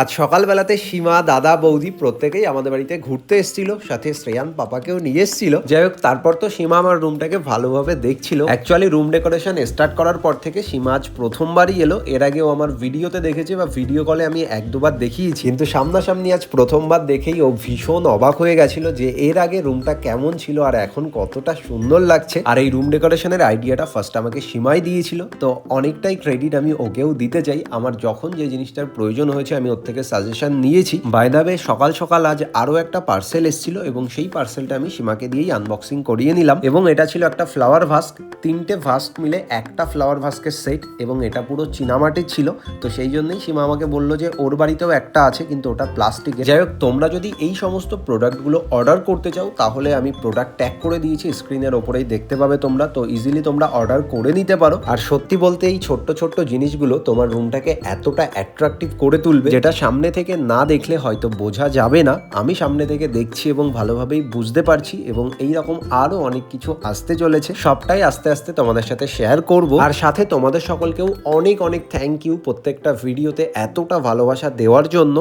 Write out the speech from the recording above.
আজ সকালবেলাতে সীমা, দাদা, বৌদি প্রত্যেকেই আমাদের বাড়িতে ঘুরতে এসেছিল, সাথে শ্রেয়ান পাপাকেও নিয়ে এসেছিল। যাই হোক, তারপর তো সীমা আমার রুমটাকে ভালোভাবে দেখছিল। অ্যাকচুয়ালি রুম ডেকোরেশন স্টার্ট করার পর থেকে সীমা আজ প্রথমবারই এলো। এর আগেও আমার ভিডিওতে দেখেছে বা ভিডিও কলে আমি এক দুবার দেখিয়েছি, কিন্তু সামনাসামনি আজ প্রথমবার দেখেই ও ভীষণ অবাক হয়ে গেছিল যে এর আগে রুমটা কেমন ছিল আর এখন কতটা সুন্দর লাগছে। আর এই রুম ডেকোরেশনের আইডিয়াটা ফার্স্ট আমাকে সীমাই দিয়েছিল, তো অনেকটাই ক্রেডিট আমি ওকেও দিতে চাই। আমার যখন যে জিনিসটার প্রয়োজন হয়েছে আমি ওর থেকে সাজেশন নিয়েছি। বাই দ্য ওয়ে, সকাল সকাল আজ আরও একটা পার্সেল এসেছিল এবং সেই পার্সেলটা আমি সীমাকে দিয়েই আনবক্সিং করিয়ে নিলাম। এবং এটা ছিল একটা ফ্লাওয়ার ভাস্ক, 3টে ভাস্ক মিলে একটা ফ্লাওয়ার ভাস্কের সেট, এবং এটা পুরো চীনামাটির ছিল। তো সেই জন্যই সীমা আমাকে বললো যে ওর বাড়িতেও একটা আছে, কিন্তু ওটা প্লাস্টিকের। যাই হোক, তোমরা যদি এই সমস্ত প্রোডাক্টগুলো অর্ডার করতে চাও তাহলে আমি প্রোডাক্ট ট্যাগ করে দিয়েছি, স্ক্রিনের ওপরেই দেখতে পাবে তোমরা। তো ইজিলি তোমরা অর্ডার করে নিতে পারো। আর সত্যি বলতে এই ছোট্ট ছোট্ট জিনিসগুলো তোমার রুমটাকে এতটা অ্যাট্রাকটিভ করে তুলবে যেটা সামনে থেকে না দেখলে হয়তো বোঝা যাবে না। আমি সামনে থেকে দেখছি এবং ভালোভাবেই বুঝতে পারছি, এবং এইরকম আরো অনেক কিছু আসতে চলেছে। সবটাই আস্তে আস্তে তোমাদের সাথে শেয়ার করব। আর সাথে তোমাদের সকলকেও অনেক অনেক থ্যাংক ইউ প্রত্যেকটা ভিডিওতে এতটা ভালোবাসা দেওয়ার জন্য।